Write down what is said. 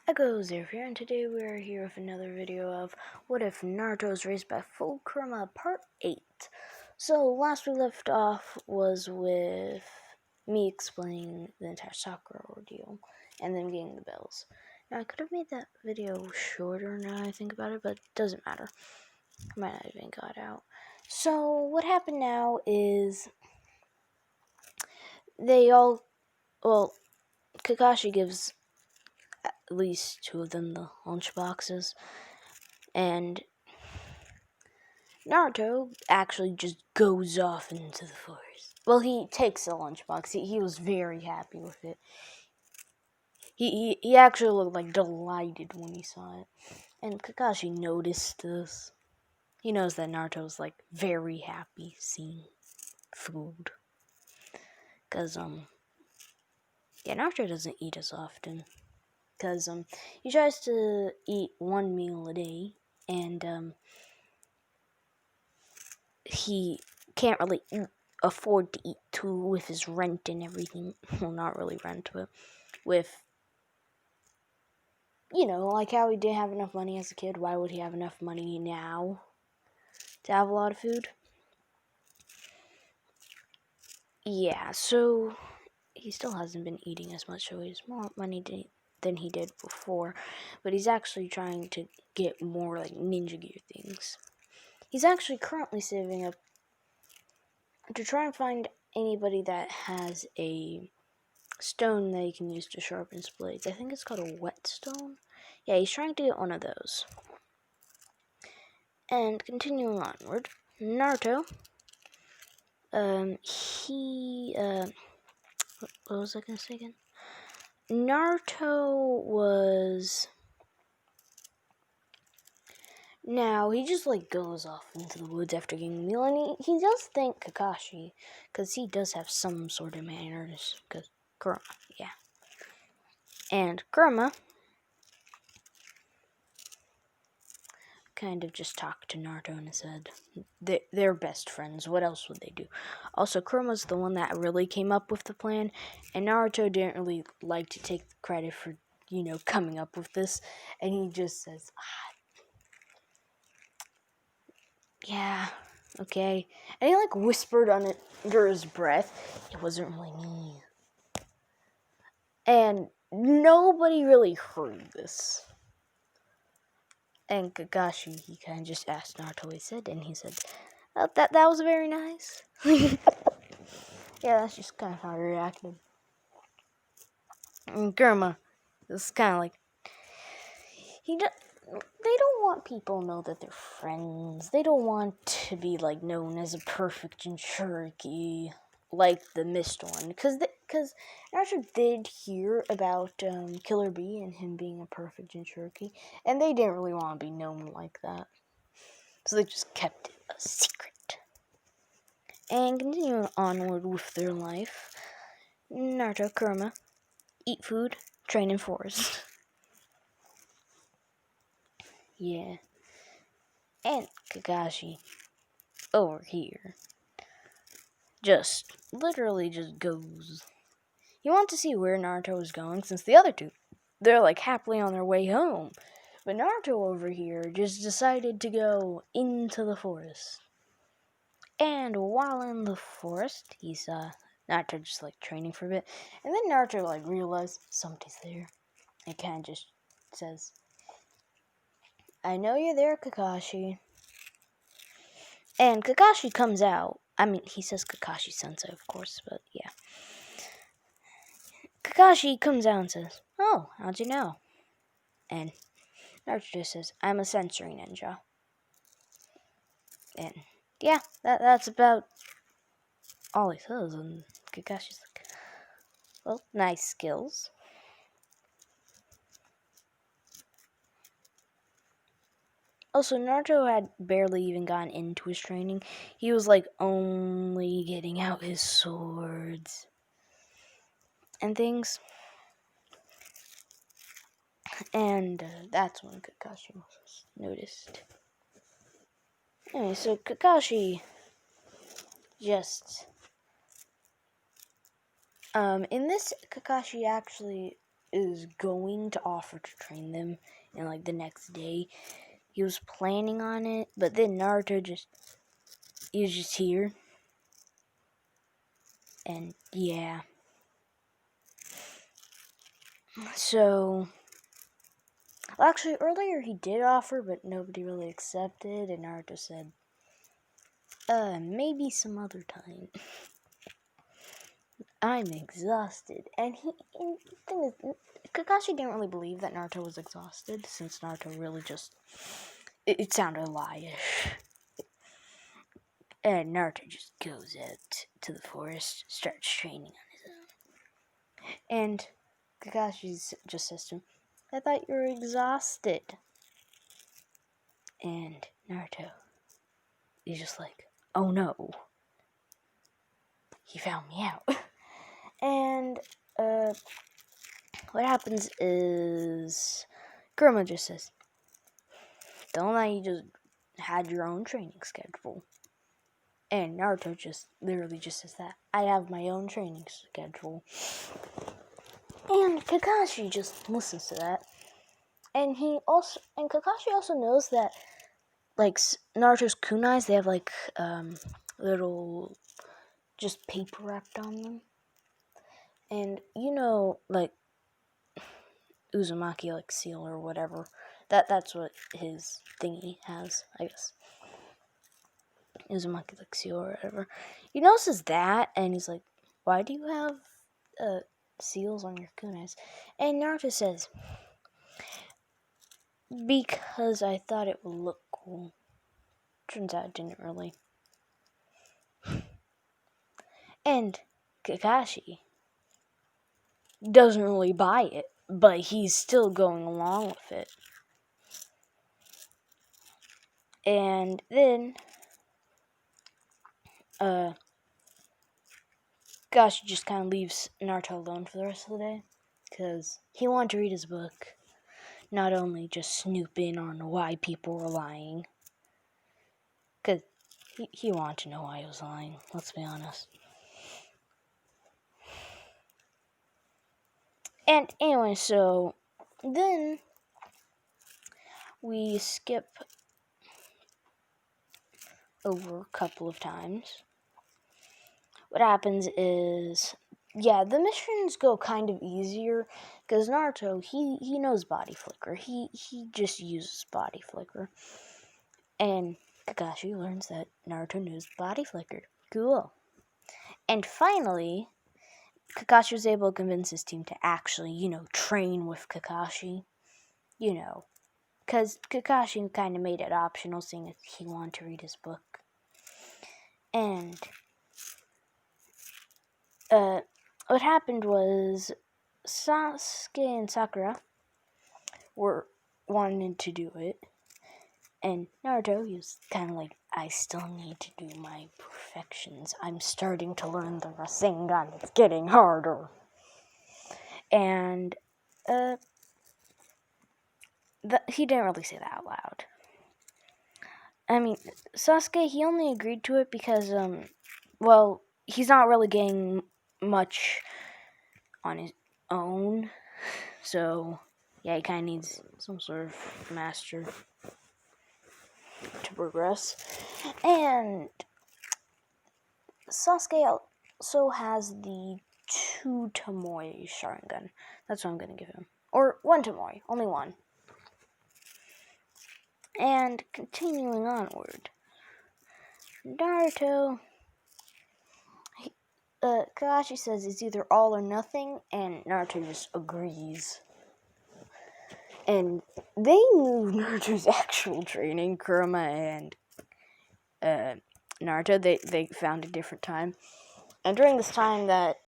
Echo Zero here, and today we are here with another video of What If Naruto was Raised by Full Kurama Part 8. So, last we left off was with me explaining the entire Sakura ordeal, and then getting the bells. Now, I could have made that video shorter now that I think about it, but it doesn't matter. I might not even got out. So, what happened now is Kakashi gives at least two of them the lunch boxes, and Naruto actually just goes off into the forest. Well, he takes the lunchbox. He was very happy with it. He actually looked like delighted when he saw it. And Kakashi noticed this. He knows that Naruto's like very happy seeing food. Cause Naruto doesn't eat as often. Cause he tries to eat one meal a day, and he can't really afford to eat two with his rent and everything. Well, not really rent, but with, like how he didn't have enough money as a kid. Why would he have enough money now to have a lot of food? Yeah, so he still hasn't been eating as much, so he has more money than he did before, but he's actually trying to get more like ninja gear things. He's actually currently saving up to try and find anybody that has a stone that he can use to sharpen his blades. I think it's called a whetstone. Yeah, he's trying to get one of those. And continuing onward, Naruto, what was I gonna say again? Naruto was, now he just like goes off into the woods after getting a meal, and he does thank Kakashi, because he does have some sort of manners, because Kurama, yeah. And Kurama kind of just talked to Naruto and said they're best friends. What else would they do? Also, Kurama's the one that really came up with the plan, and Naruto didn't really like to take the credit for, coming up with this, and he just says, yeah, okay. And he like whispered under his breath, it wasn't really me. And nobody really heard this. And Kakashi, he kind of just asked Naruto what he said, and he said, oh, that was very nice. Yeah, that's just kind of how he reacted. And Kurama is kind of like, they don't want people to know that they're friends. They don't want to be like known as a perfect Jinchuriki like the Mist one, because Naruto did hear about Killer Bee and him being a perfect Jinchuriki, and they didn't really want to be known like that, so they just kept it a secret. And continuing onward with their life, Naruto, Kurama, eat food, train in forest. Yeah. And Kakashi, over here, literally just goes. He wants to see where Naruto is going, since the other two, they're like happily on their way home. But Naruto over here just decided to go into the forest. And while in the forest, he saw Naruto just like training for a bit. And then Naruto like realized somebody's there. And kind of just says, I know you're there, Kakashi. And Kakashi comes out. I mean, he says Kakashi Sensei, of course, but yeah. Kakashi comes out and says, oh, how'd you know? And Naruto just says, I'm a sensory ninja. And yeah, that's about all he says. And Kakashi's like, well, nice skills. Also, Naruto had barely even gotten into his training. He was like only getting out his swords and things. And that's when Kakashi was noticed. Anyway, so Kakashi just... in this, Kakashi actually is going to offer to train them, and like the next day, he was planning on it, but then Naruto he was just here, and yeah. So, well, actually, earlier he did offer, but nobody really accepted, and Naruto said, maybe some other time. I'm exhausted. And the thing is, Kakashi didn't really believe that Naruto was exhausted, since Naruto really just, it sounded lie-ish. And Naruto just goes out to the forest, starts training on his own. And Kakashi just says to him, I thought you were exhausted. And Naruto, he's just like, oh no. He found me out. And, what happens is, Kurama just says, don't lie, you just had your own training schedule. And Naruto just literally just says that. I have my own training schedule. And Kakashi just listens to that. And Kakashi also knows that, like, Naruto's kunais, they have, like, little, just paper wrapped on them. And, like, Uzumaki, like, seal or whatever. That's what his thingy has, I guess. Uzumaki, like, seal or whatever. He notices that, and he's like, why do you have, seals on your kunais? And Naruto says, because I thought it would look cool. Turns out it didn't really. And Kakashi doesn't really buy it, but he's still going along with it. And then, Kakashi just kind of leaves Naruto alone for the rest of the day, because he wanted to read his book, not only just snoop in on why people were lying, because he wanted to know why he was lying, let's be honest. And anyway, so then we skip over a couple of times. What happens is, yeah, the missions go kind of easier, because Naruto, he knows body flicker. He just uses body flicker. And Kakashi learns that Naruto knows body flicker. Cool. And finally, Kakashi was able to convince his team to actually, train with Kakashi. Because Kakashi kind of made it optional, seeing as he wanted to read his book. And what happened was Sasuke and Sakura were wanting to do it, and Naruto, he was kind of like, I still need to do my perfections. I'm starting to learn the Rasengan. It's getting harder. And he didn't really say that out loud. I mean, Sasuke, he only agreed to it because, he's not really getting much on his own. So, yeah, he kind of needs some sort of master to progress. And Sasuke also has the 2 Tomoe Sharingan. That's what I'm going to give him. Or 1 Tomoe, only 1. And continuing onward, Naruto, Kakashi says it's either all or nothing, and Naruto just agrees. And they knew Naruto's actual training. Kurama and Naruto, they found a different time. And during this time that